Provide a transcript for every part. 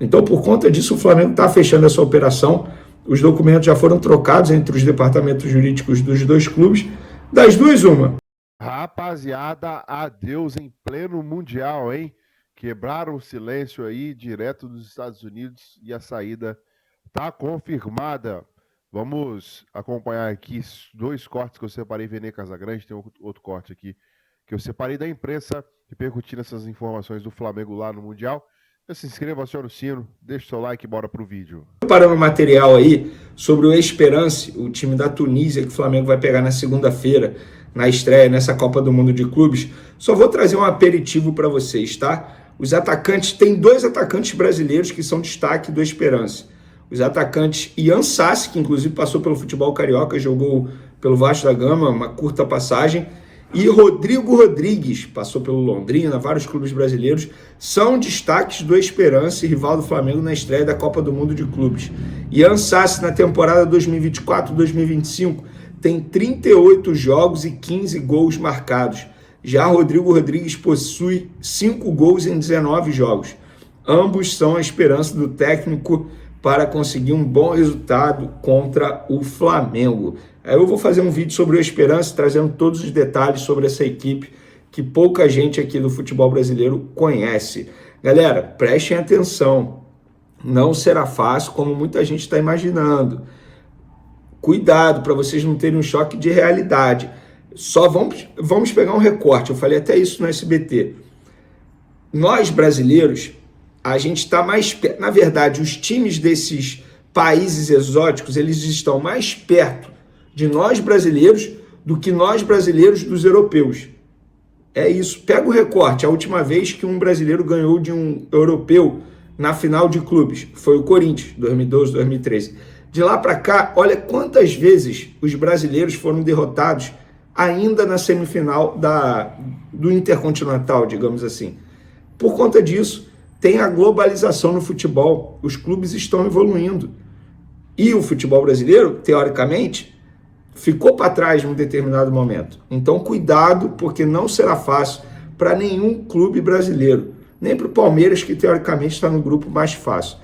Então, por conta disso, o Flamengo está fechando essa operação. Os documentos já foram trocados entre os departamentos jurídicos dos dois clubes. Das duas, uma. Rapaziada, adeus em pleno Mundial, hein? Quebraram o silêncio aí, direto dos Estados Unidos, e a saída tá confirmada. Vamos acompanhar aqui dois cortes que eu separei, Vene Casagrande, tem outro corte aqui que eu separei da imprensa, repercutindo essas informações do Flamengo lá no Mundial. Então, se inscreva, acione o sino, deixa o seu like e bora pro vídeo. Preparando material aí sobre o Esperance, o time da Tunísia, que o Flamengo vai pegar na segunda-feira, na estreia, nessa Copa do Mundo de Clubes. Só vou trazer um aperitivo para vocês, tá? Os atacantes, tem dois atacantes brasileiros que são destaque do Esperance. Os atacantes Ian Sassi, que inclusive passou pelo futebol carioca, jogou pelo Vasco da Gama, uma curta passagem, e Rodrigo Rodrigues, passou pelo Londrina, vários clubes brasileiros, são destaques do Esperance, rival do Flamengo, na estreia da Copa do Mundo de Clubes. Ian Sassi, na temporada 2024-2025, tem 38 jogos e 15 gols marcados. Já Rodrigo Rodrigues possui 5 gols em 19 jogos. Ambos são a esperança do técnico para conseguir um bom resultado contra o Flamengo. Aí eu vou fazer um vídeo sobre o Esperance, trazendo todos os detalhes sobre essa equipe que pouca gente aqui do futebol brasileiro conhece. Galera, prestem atenção. Não será fácil como muita gente está imaginando. Cuidado para vocês não terem um choque de realidade. Só vamos pegar um recorte. Eu falei até isso no SBT. Nós brasileiros, a gente está mais perto. Na verdade, os times desses países exóticos, eles estão mais perto de nós brasileiros do que nós brasileiros dos europeus. É isso. Pega o recorte. A última vez que um brasileiro ganhou de um europeu na final de clubes foi o Corinthians, 2012, 2013. De lá para cá, olha quantas vezes os brasileiros foram derrotados ainda na semifinal do Intercontinental, digamos assim. Por conta disso, tem a globalização no futebol. Os clubes estão evoluindo. E o futebol brasileiro, teoricamente, ficou para trás num determinado momento. Então, cuidado, porque não será fácil para nenhum clube brasileiro. Nem para o Palmeiras, que teoricamente está no grupo mais fácil.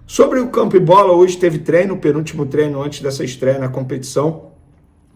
Sobre o campo e bola, hoje teve treino, o penúltimo treino antes dessa estreia na competição.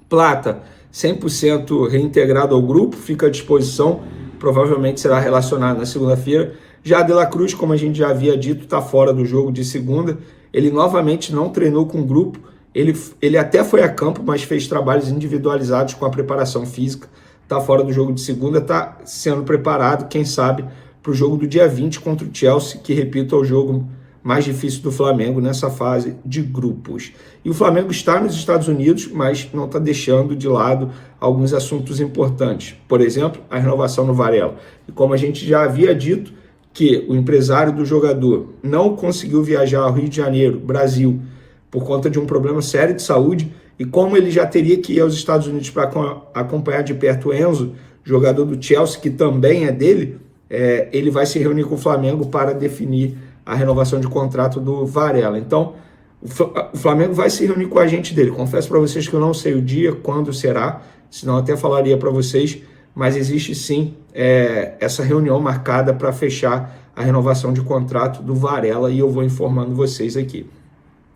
Plata, 100% reintegrado ao grupo, fica à disposição, provavelmente será relacionado na segunda-feira. Já De La Cruz, como a gente já havia dito, está fora do jogo de segunda. Ele novamente não treinou com o grupo, ele até foi a campo, mas fez trabalhos individualizados com a preparação física. Está fora do jogo de segunda, está sendo preparado, quem sabe, para o jogo do dia 20 contra o Chelsea, que, repito, é o jogo mais difícil do Flamengo nessa fase de grupos. E o Flamengo está nos Estados Unidos, mas não está deixando de lado alguns assuntos importantes. Por exemplo, a renovação no Varela. E como a gente já havia dito, que o empresário do jogador não conseguiu viajar ao Rio de Janeiro, Brasil, por conta de um problema sério de saúde, e como ele já teria que ir aos Estados Unidos para acompanhar de perto o Enzo, jogador do Chelsea, que também é dele, ele vai se reunir com o Flamengo para definir a renovação de contrato do Varela. Então, o Flamengo vai se reunir com a gente dele. Confesso para vocês que eu não sei o dia, quando será, senão até falaria para vocês, mas existe sim essa reunião marcada para fechar a renovação de contrato do Varela, e eu vou informando vocês aqui.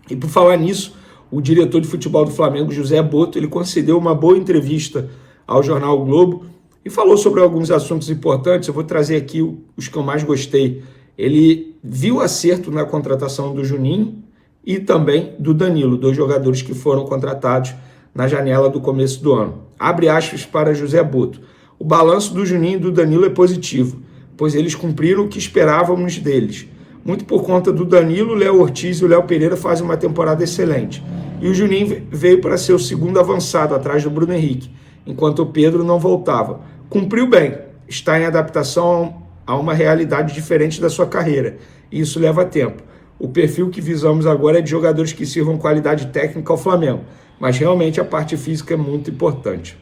E por falar nisso, o diretor de futebol do Flamengo, José Boto, ele concedeu uma boa entrevista ao jornal o Globo e falou sobre alguns assuntos importantes. Eu vou trazer aqui os que eu mais gostei. Ele viu acerto na contratação do Juninho e também do Danilo, dois jogadores que foram contratados na janela do começo do ano. Abre aspas para José Boto. O balanço do Juninho e do Danilo é positivo, pois eles cumpriram o que esperávamos deles. Muito por conta do Danilo, o Léo Ortiz e o Léo Pereira fazem uma temporada excelente. E o Juninho veio para ser o segundo avançado, atrás do Bruno Henrique, enquanto o Pedro não voltava. Cumpriu bem, está em adaptação a uma realidade diferente da sua carreira, e isso leva tempo. O perfil que visamos agora é de jogadores que sirvam qualidade técnica ao Flamengo, mas realmente a parte física é muito importante.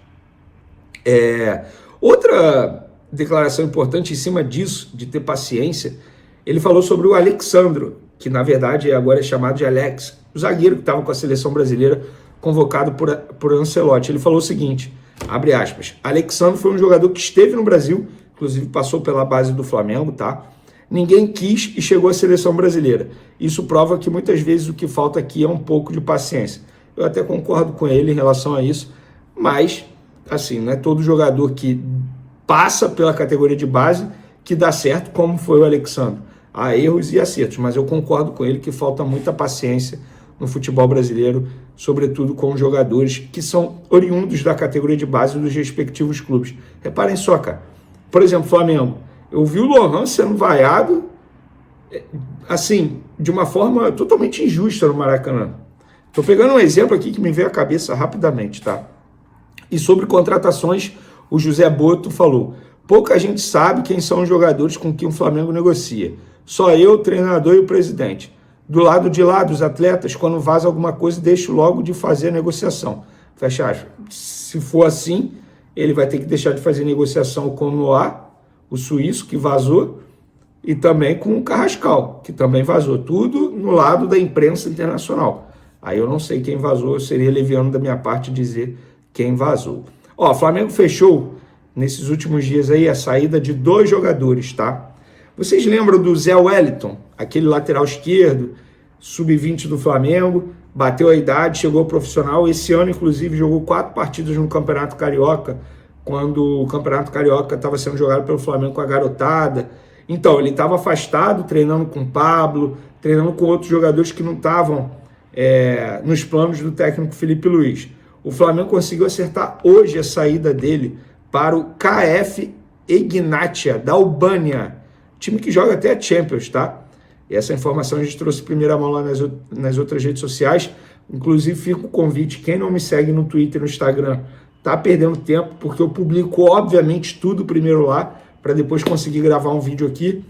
Outra declaração importante em cima disso, de ter paciência, ele falou sobre o Alexandro, que na verdade agora é chamado de Alex, o zagueiro que estava com a seleção brasileira, convocado por Ancelotti. Ele falou o seguinte, abre aspas, Alexandro foi um jogador que esteve no Brasil, inclusive passou pela base do Flamengo, tá? ninguém quis e chegou à seleção brasileira. Isso prova que muitas vezes o que falta aqui é um pouco de paciência. Eu até concordo com ele em relação a isso, mas, assim, não é todo jogador que passa pela categoria de base que dá certo, como foi o Alexandre. Há erros e acertos, mas eu concordo com ele que falta muita paciência no futebol brasileiro, sobretudo com jogadores que são oriundos da categoria de base dos respectivos clubes. Reparem só, cara. Por exemplo, Flamengo. Eu vi o Lohan sendo vaiado, assim, de uma forma totalmente injusta no Maracanã. Estou pegando um exemplo aqui que me veio à cabeça rapidamente, tá? E sobre contratações, o José Boto falou: pouca gente sabe quem são os jogadores com quem o Flamengo negocia. Só eu, o treinador e o presidente. Do lado de lá dos atletas, quando vaza alguma coisa, deixo logo de fazer a negociação. Fecha aspas. Se for assim, ele vai ter que deixar de fazer negociação com o Noah, o suíço, que vazou, e também com o Carrascal, que também vazou. Tudo no lado da imprensa internacional. Aí eu não sei quem vazou, seria leviano da minha parte dizer quem vazou. Ó, o Flamengo fechou, nesses últimos dias aí, a saída de 2 jogadores, tá? Vocês lembram do Zé Wellington, aquele lateral esquerdo, sub-20 do Flamengo, bateu a idade, chegou ao profissional, esse ano inclusive jogou 4 partidas no Campeonato Carioca, quando o Campeonato Carioca estava sendo jogado pelo Flamengo com a garotada. Então, ele estava afastado, treinando com o Pablo, treinando com outros jogadores que não estavam nos planos do técnico Felipe Luiz. O Flamengo conseguiu acertar hoje a saída dele para o KF Egnatia, da Albânia, time que joga até a Champions, tá? E essa informação a gente trouxe em primeira mão lá nas outras redes sociais. Inclusive, fica o convite, quem não me segue no Twitter e no Instagram, tá perdendo tempo, porque eu publico, obviamente, tudo primeiro lá, para depois conseguir gravar um vídeo aqui.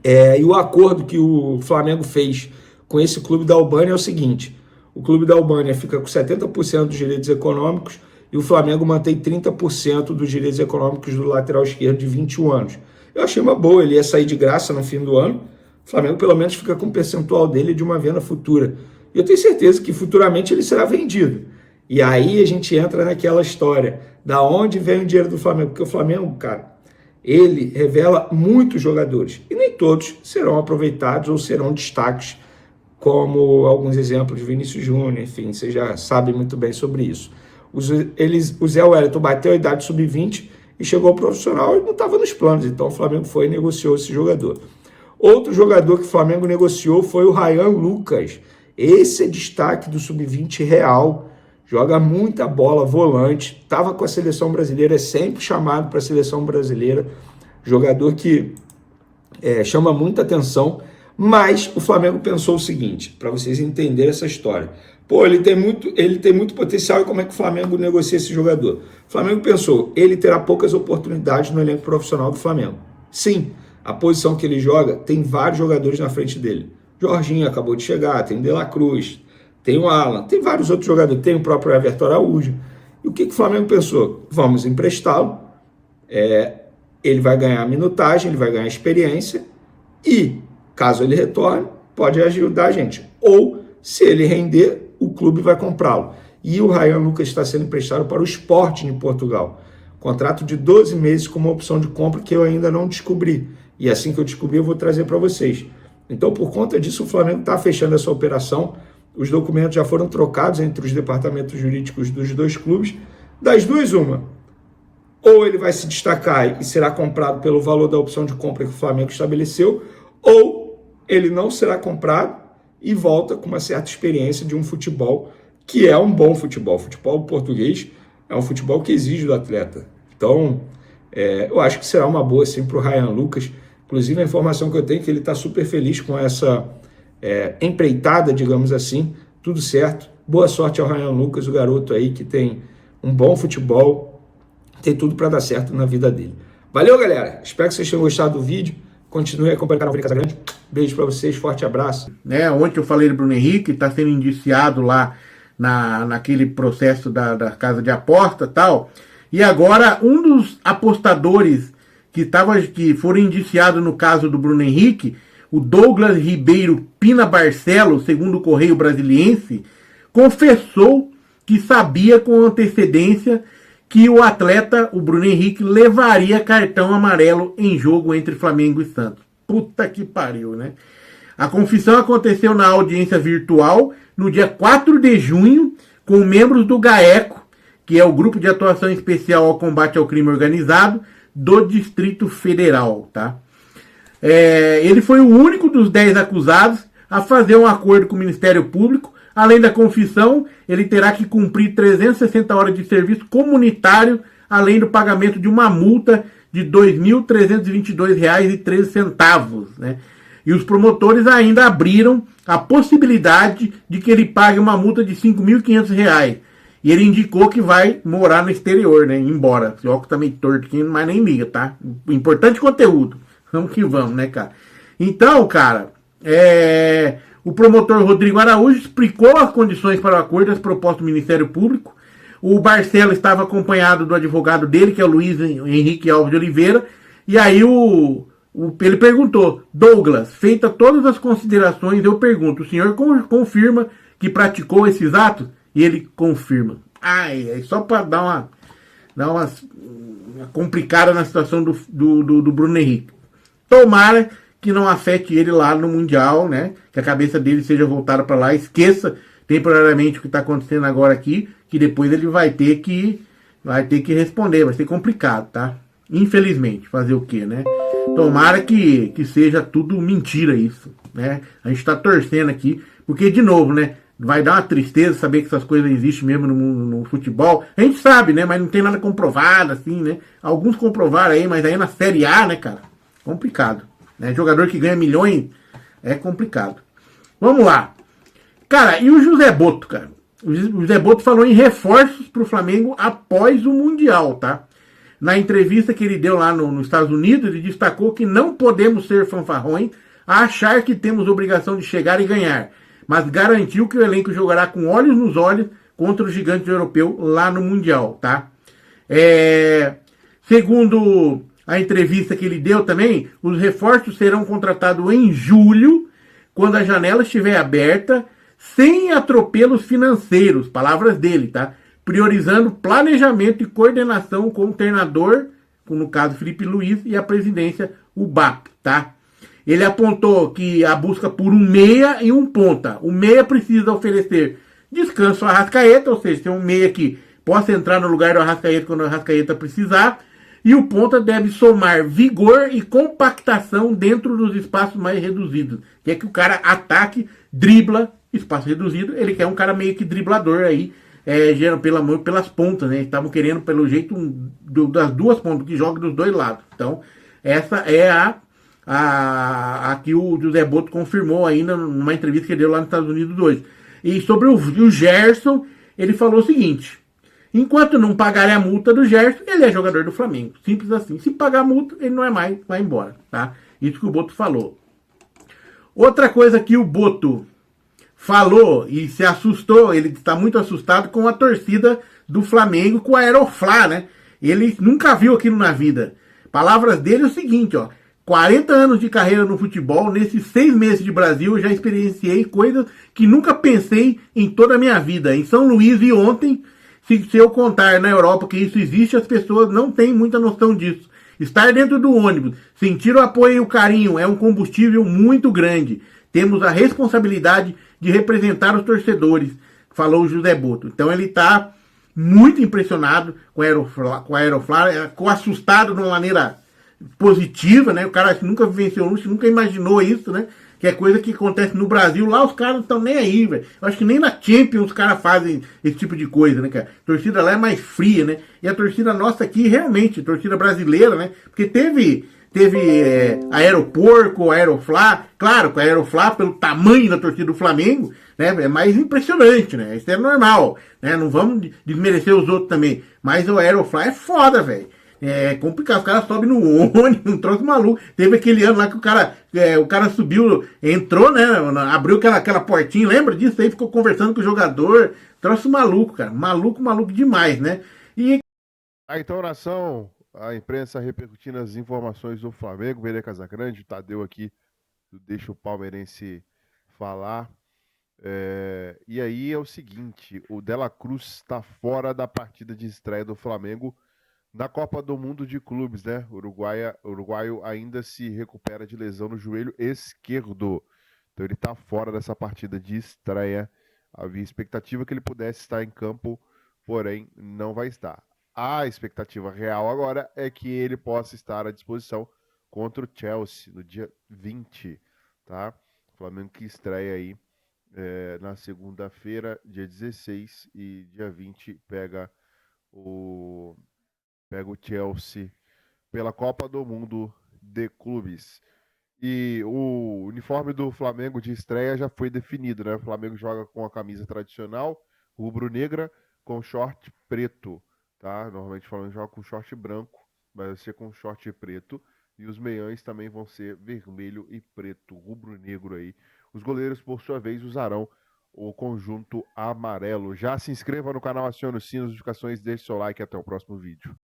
E o acordo que o Flamengo fez com esse clube da Albânia é o seguinte: o clube da Albânia fica com 70% dos direitos econômicos e o Flamengo mantém 30% dos direitos econômicos do lateral esquerdo de 21 anos. Eu achei uma boa, ele ia sair de graça no fim do ano. O Flamengo pelo menos fica com um percentual dele de uma venda futura. E eu tenho certeza que futuramente ele será vendido. E aí a gente entra naquela história, da onde vem o dinheiro do Flamengo? Porque o Flamengo, cara, ele revela muitos jogadores. E nem todos serão aproveitados ou serão destaques, como alguns exemplos de Vinícius Júnior, enfim, você já sabe muito bem sobre isso. O Zé Wellington bateu a idade sub-20 e chegou ao profissional e não estava nos planos. Então o Flamengo foi e negociou esse jogador. Outro jogador que o Flamengo negociou foi o Ryan Lucas. Esse é destaque do sub-20 real. Joga muita bola, volante. Estava com a seleção brasileira, é sempre chamado para a seleção brasileira. Jogador que chama muita atenção. Mas o Flamengo pensou o seguinte, para vocês entenderem essa história. Pô, ele tem muito potencial, e como é que o Flamengo negocia esse jogador? O Flamengo pensou, ele terá poucas oportunidades no elenco profissional do Flamengo. Sim, a posição que ele joga tem vários jogadores na frente dele. Jorginho acabou de chegar, tem De La Cruz, tem o Alan, tem vários outros jogadores, tem o próprio Everton Araújo. E o que o Flamengo pensou? Vamos emprestá-lo, ele vai ganhar minutagem, ele vai ganhar experiência e, caso ele retorne, pode ajudar a gente. Ou, se ele render, o clube vai comprá-lo. E o Ryan Lucas está sendo emprestado para o Sporting de Portugal. Contrato de 12 meses com uma opção de compra que eu ainda não descobri. E assim que eu descobrir, eu vou trazer para vocês. Então, por conta disso, o Flamengo está fechando essa operação. Os documentos já foram trocados entre os departamentos jurídicos dos dois clubes. Das duas, uma. Ou ele vai se destacar e será comprado pelo valor da opção de compra que o Flamengo estabeleceu, ou ele não será comprado e volta com uma certa experiência de um futebol que é um bom futebol. O futebol português é um futebol que exige do atleta. Então, eu acho que será uma boa sim para o Ryan Lucas. Inclusive, a informação que eu tenho é que ele está super feliz com essa empreitada, digamos assim. Tudo certo. Boa sorte ao Ryan Lucas, o garoto aí que tem um bom futebol, tem tudo para dar certo na vida dele. Valeu, galera. Espero que vocês tenham gostado do vídeo. Continue acompanhando o canal Vini Casagrande. Beijo pra vocês, forte abraço. Ontem eu falei do Bruno Henrique, está sendo indiciado lá naquele processo da casa de aposta e tal. E agora um dos apostadores que foram indiciados no caso do Bruno Henrique, o Douglas Ribeiro Pina Barcelo, segundo o Correio Brasiliense, confessou que sabia com antecedência que o atleta, o Bruno Henrique, levaria cartão amarelo em jogo entre Flamengo e Santos. Puta que pariu, né? A confissão aconteceu na audiência virtual no dia 4 de junho com membros do GAECO, que é o Grupo de Atuação Especial ao Combate ao Crime Organizado do Distrito Federal, tá? Ele foi o único dos 10 acusados a fazer um acordo com o Ministério Público. Além da confissão, ele terá que cumprir 360 horas de serviço comunitário, além do pagamento de uma multa de R$ 2.322,13, né? E os promotores ainda abriram a possibilidade de que ele pague uma multa de R$ 5.500. E ele indicou que vai morar no exterior, né? Embora. Esse óculos tá meio torto aqui, mas nem liga, tá? Importante conteúdo. Vamos que vamos, né, cara? Então, cara, o promotor Rodrigo Araújo explicou as condições para o acordo as propostas do Ministério Público. O Barcelo estava acompanhado do advogado dele, que é o Luiz Henrique Alves de Oliveira. E aí ele perguntou: Douglas, feita todas as considerações, eu pergunto, o senhor confirma que praticou esses atos? E ele confirma. Só para dar uma complicada na situação do Bruno Henrique. Tomara que não afete ele lá no Mundial, né? Que a cabeça dele seja voltada para lá. Esqueça temporariamente o que está acontecendo agora aqui, que depois ele vai ter que responder. Vai ser complicado, tá? Infelizmente, fazer o quê, né? Tomara que seja tudo mentira isso, né? A gente está torcendo aqui, porque, de novo, né? Vai dar uma tristeza saber que essas coisas existem mesmo no futebol. A gente sabe, né? Mas não tem nada comprovado, assim, né? Alguns comprovaram aí, mas aí na Série A, né, cara? Complicado, né? Jogador que ganha milhões é complicado. Vamos lá. Cara, e o José Boto, cara? O José Boto falou em reforços para o Flamengo após o Mundial, tá? Na entrevista que ele deu lá nos Estados Unidos, ele destacou que não podemos ser fanfarrões a achar que temos obrigação de chegar e ganhar, mas garantiu que o elenco jogará com olhos nos olhos contra o gigante europeu lá no Mundial, tá? Segundo a entrevista que ele deu também, os reforços serão contratados em julho, quando a janela estiver aberta, sem atropelos financeiros, palavras dele, tá? Priorizando planejamento e coordenação com o treinador, no caso Felipe Luiz, e a presidência, o BAP, tá? Ele apontou que a busca por um meia e um ponta. O meia precisa oferecer descanso ao Arrascaeta, ou seja, tem um meia que possa entrar no lugar do Arrascaeta quando o Arrascaeta precisar, e o ponta deve somar vigor e compactação dentro dos espaços mais reduzidos. Que é que o cara ataque, dribla, espaço reduzido, ele quer um cara meio que driblador aí, pelas pontas, né? Estavam querendo, pelo jeito, das duas pontas, que joga dos dois lados. Então, essa é a que o José Boto confirmou ainda numa entrevista que ele deu lá nos Estados Unidos hoje. E sobre o Gerson, ele falou o seguinte: enquanto não pagarem a multa do Gerson, ele é jogador do Flamengo. Simples assim. Se pagar a multa, ele não é mais, vai embora, tá? Isso que o Boto falou. Outra coisa que o Boto falou e se assustou, ele está muito assustado com a torcida do Flamengo, com a Aeroflá, né? Ele nunca viu aquilo na vida. Palavras dele é o seguinte, ó: 40 anos de carreira no futebol, nesses 6 meses de Brasil, eu já experienciei coisas que nunca pensei em toda a minha vida. Em São Luís e ontem, se eu contar na Europa que isso existe, as pessoas não têm muita noção disso. Estar dentro do ônibus, sentir o apoio e o carinho é um combustível muito grande. Temos a responsabilidade de representar os torcedores, falou o José Boto. Então ele está muito impressionado com a Aeroflá, ficou assustado de uma maneira positiva, né? O cara nunca vivenciou isso, nunca imaginou isso, né? Que é coisa que acontece no Brasil, lá os caras não estão nem aí, velho. Eu acho que nem na Champions os caras fazem esse tipo de coisa, né, cara? A torcida lá é mais fria, né? E a torcida nossa aqui, realmente, torcida brasileira, né? Porque teve Aeroporco, Aeroflá, claro, com a Aeroflá, pelo tamanho da torcida do Flamengo, né, é mais impressionante, né? Isso é normal, né? Não vamos desmerecer os outros também. Mas o Aeroflá é foda, velho. É complicado, os caras sobem no ônibus, um troço maluco. Teve aquele ano lá que o cara subiu, entrou, né? Abriu aquela portinha, lembra disso aí? Ficou conversando com o jogador. Troço maluco, cara. Maluco demais, né? E então, nação, a imprensa repercutindo as informações do Flamengo, Vene Casagrande, o Tadeu aqui, deixa o palmeirense falar. E aí é o seguinte: o Dela Cruz está fora da partida de estreia do Flamengo Na Copa do Mundo de Clubes, né? O uruguaio ainda se recupera de lesão no joelho esquerdo. Então ele está fora dessa partida de estreia. Havia expectativa que ele pudesse estar em campo, porém não vai estar. A expectativa real agora é que ele possa estar à disposição contra o Chelsea no dia 20, tá? O Flamengo que estreia aí na segunda-feira, dia 16, e dia 20 o, pega o Chelsea pela Copa do Mundo de Clubes. E o uniforme do Flamengo de estreia já foi definido, né? O Flamengo joga com a camisa tradicional, rubro-negra, com short preto, tá? Normalmente o Flamengo joga com short branco, mas vai ser com short preto. E os meiães também vão ser vermelho e preto, rubro-negro aí. Os goleiros, por sua vez, usarão o conjunto amarelo. Já se inscreva no canal, acione o sino, as notificações, deixe seu like e até o próximo vídeo.